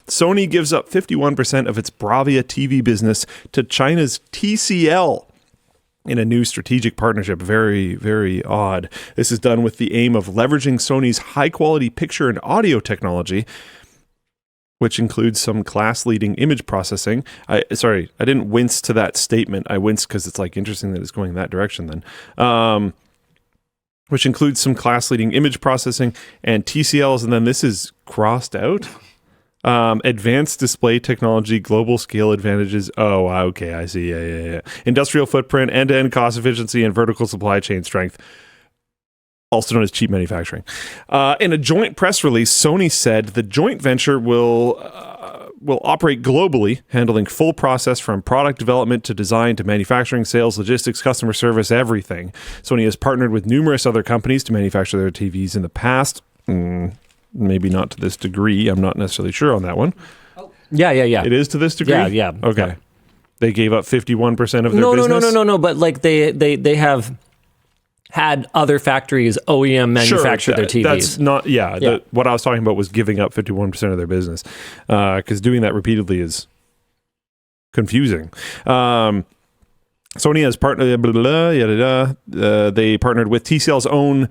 Sony gives up 51% of its Bravia TV business to China's TCL in a new strategic partnership. Very, very odd. This is done with the aim of leveraging Sony's high-quality picture and audio technology, which includes some class-leading image processing. I didn't wince to that statement. I winced because it's like interesting that it's going in that direction then. Which includes some class-leading image processing and TCLs, and then this is crossed out. Advanced display technology, global scale advantages. Oh, okay, I see. Yeah. Industrial footprint, end-to-end cost efficiency, and vertical supply chain strength, also known as cheap manufacturing. In a joint press release, Sony said the joint venture will operate globally, handling full process from product development to design to manufacturing, sales, logistics, customer service, everything. Sony has partnered with numerous other companies to manufacture their TVs in the past. Maybe not to this degree. I'm not necessarily sure on that one. Yeah. It is to this degree? Yeah. Okay. Yeah. They gave up 51% of their business? No. But like they have had other factories OEM manufacture their TVs. That's not, what I was talking about was giving up 51% of their business. Because doing that repeatedly is confusing. Sony has partnered. They partnered with TCL's own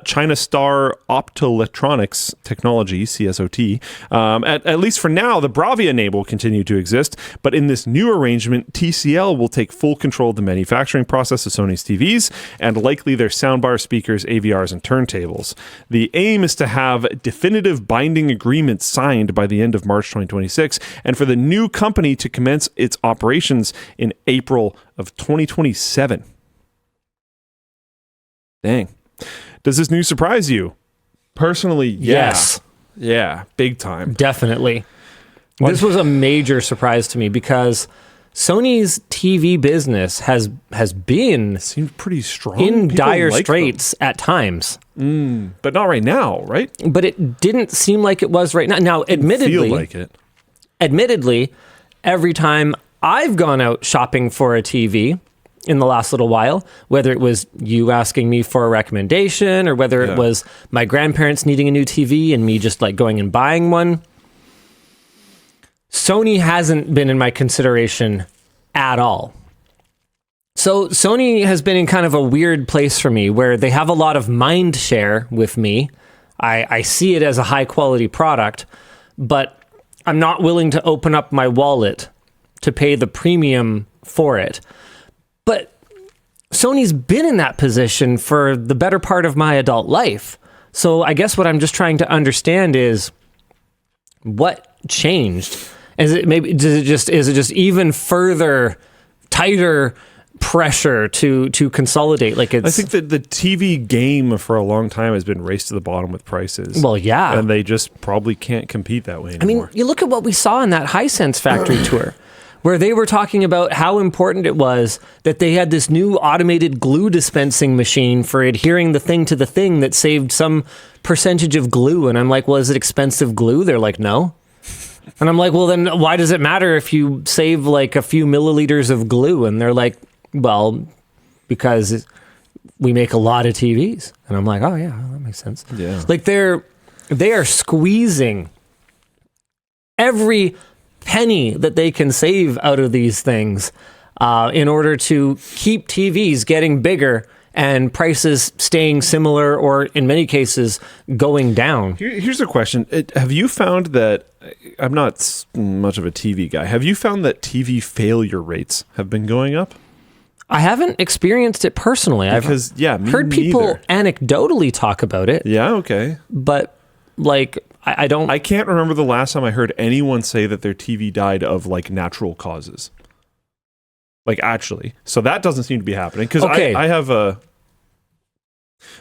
China Star Optoelectronics Technology (CSOT). At least for now, the Bravia name will continue to exist. But in this new arrangement, TCL will take full control of the manufacturing process of Sony's TVs and likely their soundbar, speakers, AVRs, and turntables. The aim is to have definitive binding agreements signed by the end of March 2026, and for the new company to commence its operations in April of 2027. Dang. Does this news surprise you? Personally, yes. Yeah, big time. Definitely. This was a major surprise to me because Sony's TV business has been seemed pretty strong. In dire straits at times. But not right now, right? But it didn't seem like it was right now. Now, admittedly, feel like it. Admittedly, every time I've gone out shopping for a TV in the last little while, whether it was you asking me for a recommendation or whether it was my grandparents needing a new TV and me just like going and buying one, Sony hasn't been in my consideration at all. So Sony has been in kind of a weird place for me where they have a lot of mind share with me. I see it as a high quality product, but I'm not willing to open up my wallet to pay the premium for it. But Sony's been in that position for the better part of my adult life. So I guess what I'm just trying to understand is what changed? Is it just even further tighter pressure to consolidate? Like I think that the TV game for a long time has been raced to the bottom with prices. Well, yeah. And they just probably can't compete that way anymore. I mean, you look at what we saw in that Hisense factory tour, where they were talking about how important it was that they had this new automated glue dispensing machine for adhering the thing to the thing that saved some percentage of glue. And I'm like, well, is it expensive glue? They're like, no. And I'm like, well, then why does it matter if you save like a few milliliters of glue? And they're like, well, because we make a lot of TVs. And I'm like, oh yeah, that makes sense. Yeah. Like they are squeezing every penny that they can save out of these things in order to keep TVs getting bigger and prices staying similar or in many cases going down. Here's a question. Have you found that, I'm not much of a TV guy, have you found that TV failure rates have been going up? I haven't experienced it personally. I've heard people anecdotally talk about it. Yeah, okay. But like I don't... I can't remember the last time I heard anyone say that their TV died of like natural causes. Like actually. So that doesn't seem to be happening. Because I have a...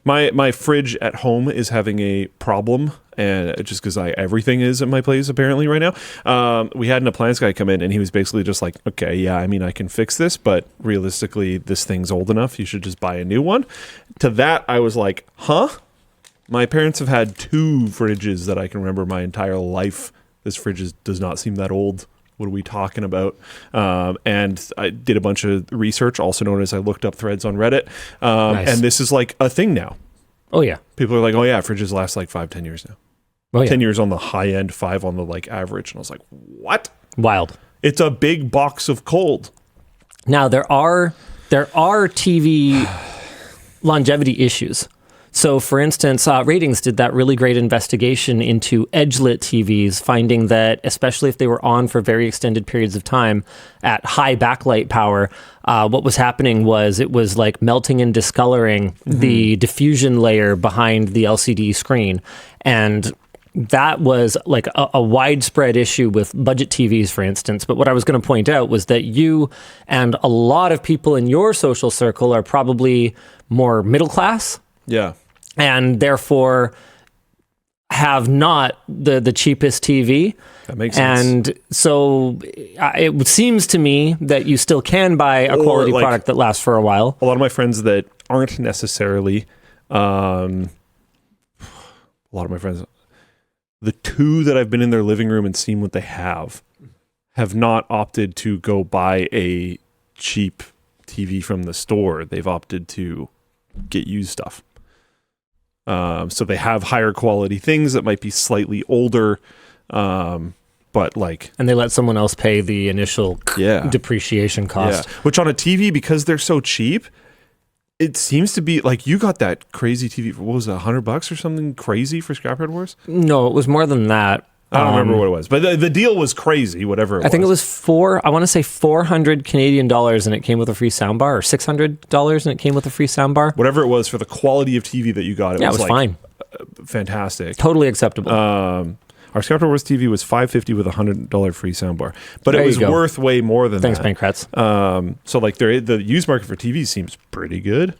My fridge at home is having a problem, and just because everything is at my place apparently right now. We had an appliance guy come in, and he was basically just like, okay, yeah, I mean, I can fix this, but realistically, this thing's old enough. You should just buy a new one. To that, I was like, huh? My parents have had 2 fridges that I can remember my entire life. This fridge does not seem that old. What are we talking about? And I did a bunch of research, also known as I looked up threads on Reddit. Nice. And this is like a thing now. Oh, yeah. People are like, oh, yeah, fridges last like 5-10 years now. Oh, yeah. 10 years on the high end, 5 on the like average. And I was like, what? Wild. It's a big box of cold. Now there are TV longevity issues. So, for instance, Ratings did that really great investigation into edge-lit TVs, finding that, especially if they were on for very extended periods of time at high backlight power, what was happening was it was like melting and discoloring the diffusion layer behind the LCD screen. And that was like a widespread issue with budget TVs, for instance. But what I was going to point out was that you and a lot of people in your social circle are probably more middle class. Yeah. And therefore have not the cheapest TV. That makes sense. And so it seems to me that you still can buy a quality product that lasts for a while. A lot of my friends that aren't necessarily, a lot of my friends, the two that I've been in their living room and seen what they have not opted to go buy a cheap TV from the store. They've opted to get used stuff. So they have higher quality things that might be slightly older, but like... And they let someone else pay the initial depreciation cost. Yeah. Which on a TV, because they're so cheap, it seems to be like you got that crazy TV for, what was it, $100 or something crazy for Scrapyard Wars? No, it was more than that. I don't remember what it was, but the deal was crazy, whatever it was. I think it was $400 Canadian dollars, and it came with a free soundbar, or $600 and it came with a free soundbar. Whatever it was for the quality of TV that you got, it was like fine. Fantastic. Totally acceptable. Our Scrapyard Wars TV was $550 with a $100 free soundbar, but There it was you go. worth way more than Thanks, that. Pankratz. So like the used market for TVs seems pretty good.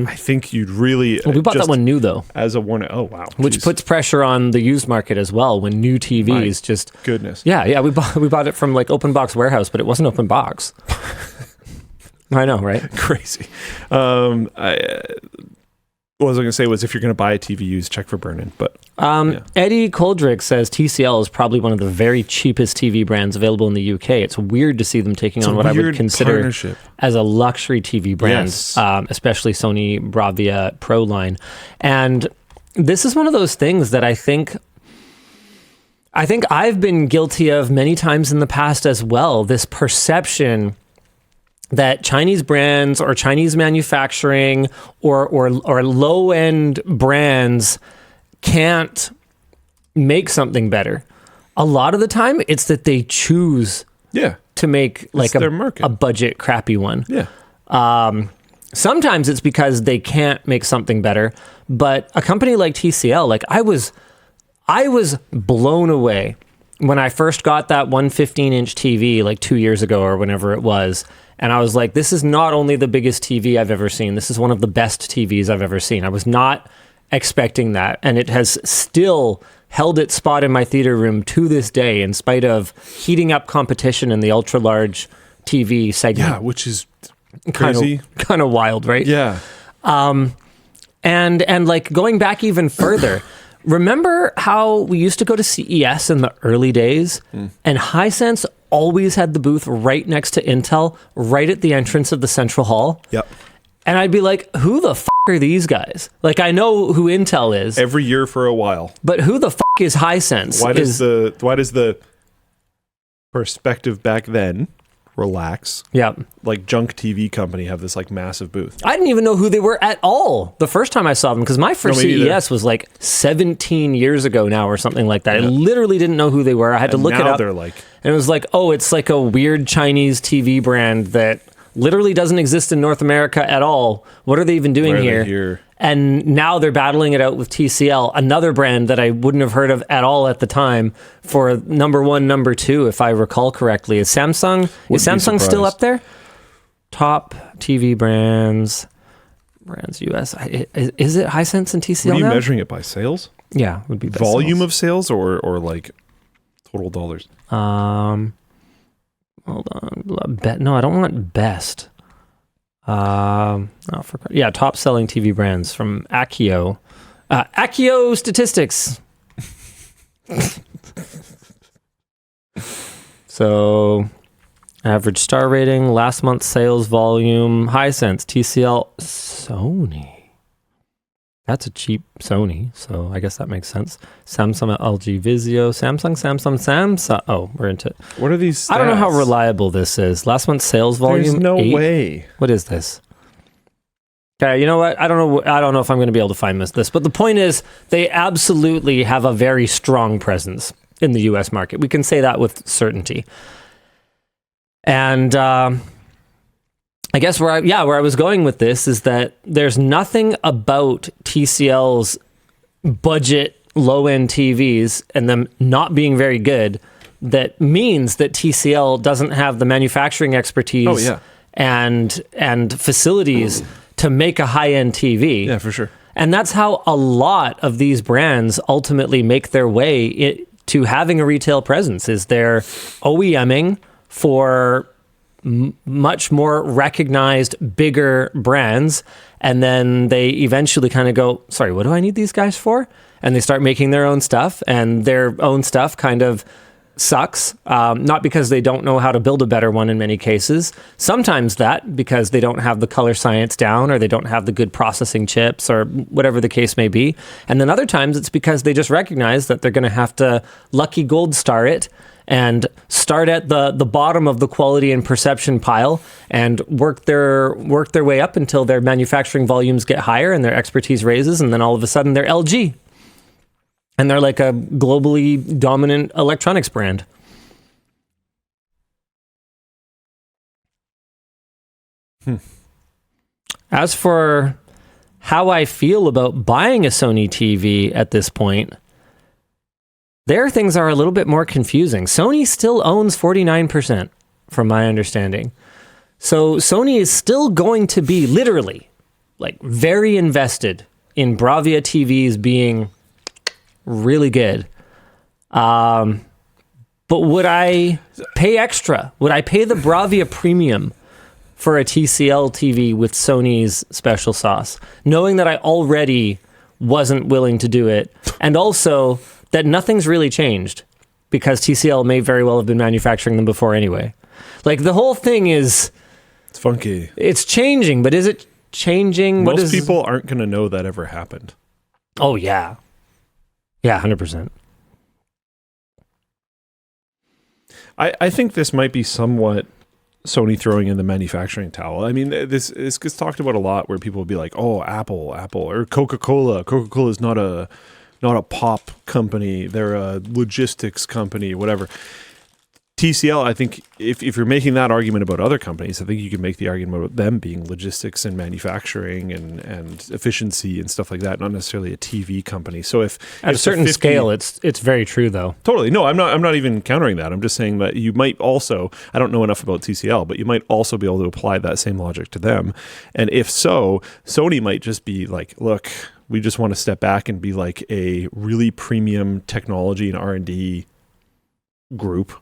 I think you'd really... Well, we bought that one new, though. As a warning. Oh, wow. Which Jeez. puts pressure on the used market as well when new TVs just... Goodness. Yeah, we bought it from like Open Box Warehouse, but it wasn't Open Box. I know, right? Crazy. What I was going to say was if you're going to buy a TV used, check for burn-in. But Eddie Coldrick says TCL is probably one of the very cheapest TV brands available in the UK. It's weird to see them taking on what I would consider as a luxury TV brand, especially Sony Bravia Pro line. And this is one of those things that I think I've been guilty of many times in the past as well. This perception that Chinese brands or Chinese manufacturing or low-end brands can't make something better. A lot of the time, it's that they choose to make like a budget crappy one. Yeah. Sometimes it's because they can't make something better. But a company like TCL, like I was blown away when I first got that 115-inch TV like 2 years ago or whenever it was. And I was like, this is not only the biggest TV I've ever seen, this is one of the best TVs I've ever seen. I was not expecting that. And it has still held its spot in my theater room to this day, in spite of heating up competition in the ultra-large TV segment. Yeah, which is crazy. Kind of wild, right? Yeah. And like going back even further, remember how we used to go to CES in the early days and Hisense always had the booth right next to Intel, right at the entrance of the central hall? Yep. And I'd be like, who the f*** are these guys? Like, I know who Intel is. Every year for a while. But who the f*** is Hisense? Why does the perspective back then relax? Yeah. Like junk TV company have this like massive booth. I didn't even know who they were at all the first time I saw them, because my first CES was like 17 years ago now or something like that. Yeah. I literally didn't know who they were. I had to look it up. They're like, and it was like, oh, it's like a weird Chinese TV brand that literally doesn't exist in North America at all. What are they even doing here? And now they're battling it out with TCL, another brand that I wouldn't have heard of at all at the time, for number one, number two, if I recall correctly. Is Samsung still up there? Top TV brands US. Is it Hisense and TCL? Are you now? measuring it by sales? Yeah, would be by volume sales. of sales or like total dollars? Hold on. No, I don't want best. Top selling TV brands from Accio. Accio statistics. So, average star rating, last month's sales volume, Hisense, TCL, Sony. That's a cheap Sony, so I guess that makes sense. Samsung, LG, Vizio, Samsung. Oh, we're into it. What are these stats? I don't know how reliable this is. Last month's sales volume. There's no 8. way. What is this? Okay, you know what? I don't know if I'm going to be able to find this. But the point is, they absolutely have a very strong presence in the U.S. market. We can say that with certainty. And I guess where I was going with this is that there's nothing about TCL's budget low-end TVs and them not being very good that means that TCL doesn't have the manufacturing expertise and facilities to make a high-end TV. Yeah, for sure. And that's how a lot of these brands ultimately make their way to having a retail presence, is they're OEMing for much more recognized, bigger brands, and then they eventually kind of go, sorry, what do I need these guys for? And they start making their own stuff, and their own stuff kind of sucks, not because they don't know how to build a better one in many cases. Sometimes that because they don't have the color science down, or they don't have the good processing chips, or whatever the case may be. And then other times it's because they just recognize that they're going to have to lucky gold star it and start at the bottom of the quality and perception pile and work their way up until their manufacturing volumes get higher and their expertise raises, and then all of a sudden they're LG. And they're like a globally dominant electronics brand. As for how I feel about buying a Sony TV at this point, there things are a little bit more confusing. Sony still owns 49%, from my understanding. So Sony is still going to be literally like very invested in Bravia TVs being really good. But would I pay extra? Would I pay the Bravia premium for a TCL TV with Sony's special sauce, knowing that I already wasn't willing to do it, and also that nothing's really changed because TCL may very well have been manufacturing them before anyway? Like, the whole thing is... It's funky. It's changing, but is it changing? Most people aren't going to know that ever happened. Oh, yeah. Yeah, 100%. I think this might be somewhat Sony throwing in the manufacturing towel. I mean, this gets talked about a lot, where people will be like, "Oh, Apple, or Coca-Cola. Coca-Cola is not a pop company. They're a logistics company, whatever." TCL, I think if you're making that argument about other companies, I think you can make the argument about them being logistics and manufacturing and efficiency and stuff like that, not necessarily a TV company. So if at a certain scale, it's very true, though. Totally. No, I'm not even countering that. I'm just saying that you might also, I don't know enough about TCL, but you might also be able to apply that same logic to them. And if so, Sony might just be like, look, we just want to step back and be like a really premium technology and R&D group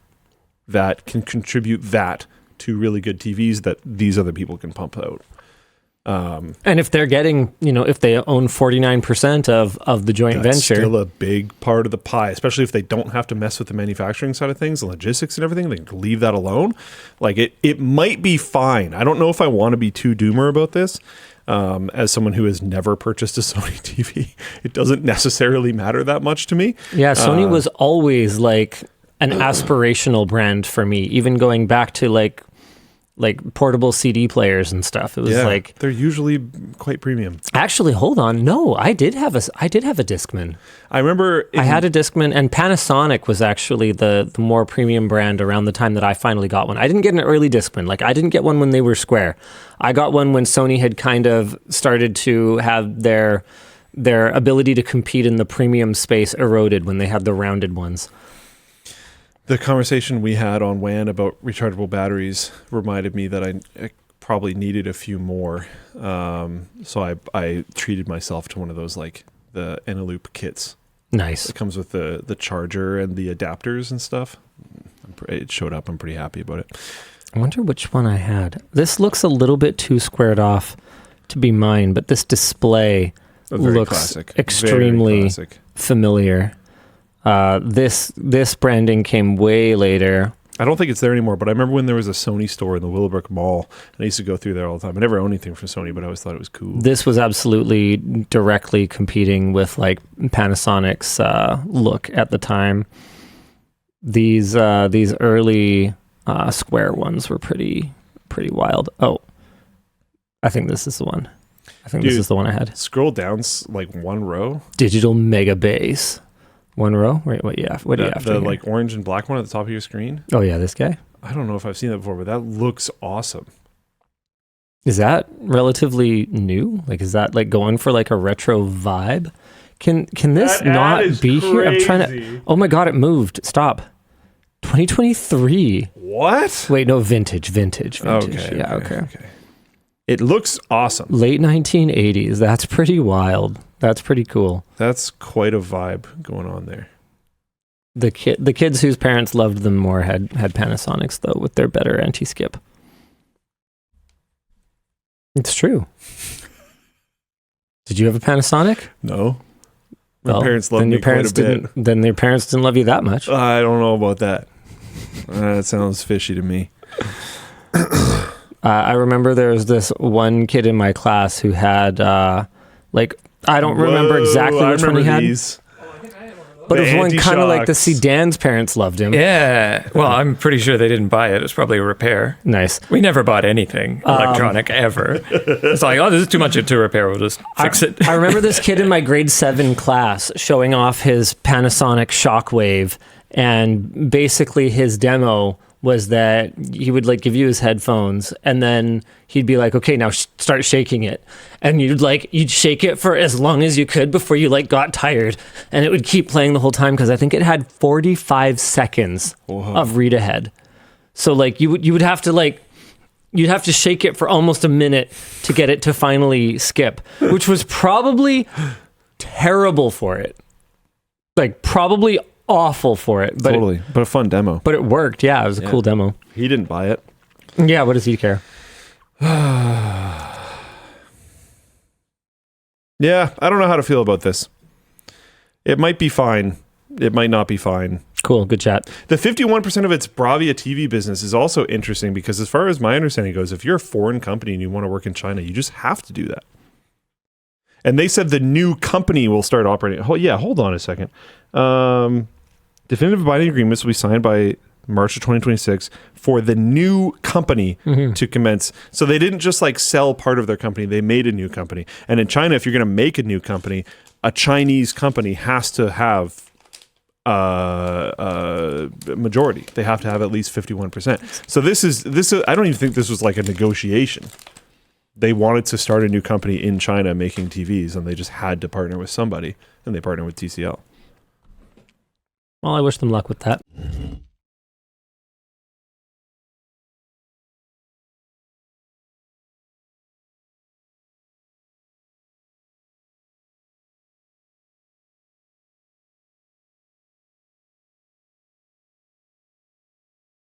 that can contribute that to really good TVs that these other people can pump out. And if they're getting, if they own 49% of the joint venture, still a big part of the pie, especially if they don't have to mess with the manufacturing side of things, the logistics and everything, they can leave that alone. Like, it might be fine. I don't know if I want to be too doomer about this. As someone who has never purchased a Sony TV, it doesn't necessarily matter that much to me. Yeah, Sony was always like an aspirational brand for me, even going back to like portable CD players and stuff. It was like, they're usually quite premium. Actually, hold on. No, I did have a Discman. I remember I had a Discman, and Panasonic was actually the more premium brand around the time that I finally got one. I didn't get an early Discman. Like, I didn't get one when they were square. I got one when Sony had kind of started to have their ability to compete in the premium space eroded, when they had the rounded ones. The conversation we had on WAN about rechargeable batteries reminded me that I probably needed a few more. So I treated myself to one of those, like the Eneloop kits. Nice. It comes with the charger and the adapters and stuff. It showed up. I'm pretty happy about it. I wonder which one I had. This looks a little bit too squared off to be mine, but this display looks classic. extremely familiar. This branding came way later. I don't think it's there anymore, but I remember when there was a Sony store in the Willowbrook Mall, and I used to go through there all the time. I never owned anything from Sony, but I always thought it was cool. This was absolutely directly competing with like Panasonic's look at the time. These early square ones were pretty wild. Oh, I think this is the one. This is the one I had. Scroll down like one row. Digital Mega Bass. One row? Wait, what do you have? The like orange and black one at the top of your screen? Oh yeah, this guy? I don't know if I've seen that before, but that looks awesome. Is that relatively new? Like, is that like going for like a retro vibe? Can this not be crazy. here? I'm trying to... Oh my God, it moved. Stop. 2023. What? Wait, no, vintage. Okay. Yeah, okay. It looks awesome. Late 1980s. That's pretty wild. That's pretty cool. That's quite a vibe going on there. The kids whose parents loved them more had Panasonics though, with their better anti-skip. It's true. Did you have a Panasonic? No. My parents loved me quite a bit. Then their parents didn't love you that much. I don't know about that. That sounds fishy to me. I remember there was this one kid in my class who had I don't remember exactly which one he had. These. But it was one kind of like see Dan's parents loved him. Yeah. Well, I'm pretty sure they didn't buy it. It was probably a repair. Nice. We never bought anything electronic ever. It's like, oh, this is too much to repair. We'll just fix it. I remember this kid in my grade 7 class showing off his Panasonic Shockwave, and basically his demo was that he would like give you his headphones, and then he'd be like, okay, now start shaking it. And you'd shake it for as long as you could before you like got tired. And it would keep playing the whole time because I think it had 45 seconds of read ahead. So like you would have to you'd have to shake it for almost a minute to get it to finally skip, which was probably terrible for it. Like probably awful for it, but totally. But a fun demo. But it worked. Yeah, it was a cool demo. He didn't buy it. Yeah, what does he care? Yeah, I don't know how to feel about this. It might be fine. It might not be fine. Cool, good chat. The 51% of its Bravia TV business is also interesting because as far as my understanding goes, if you're a foreign company and you want to work in China, you just have to do that. And they said the new company will start operating. Oh, yeah, hold on a second. Definitive binding agreements will be signed by March of 2026 for the new company to commence. So they didn't just like sell part of their company. They made a new company. And in China, if you're going to make a new company, a Chinese company has to have a majority. They have to have at least 51%. So this is I don't even think this was like a negotiation. They wanted to start a new company in China making TVs, and they just had to partner with somebody, and they partnered with TCL. Well, I wish them luck with that.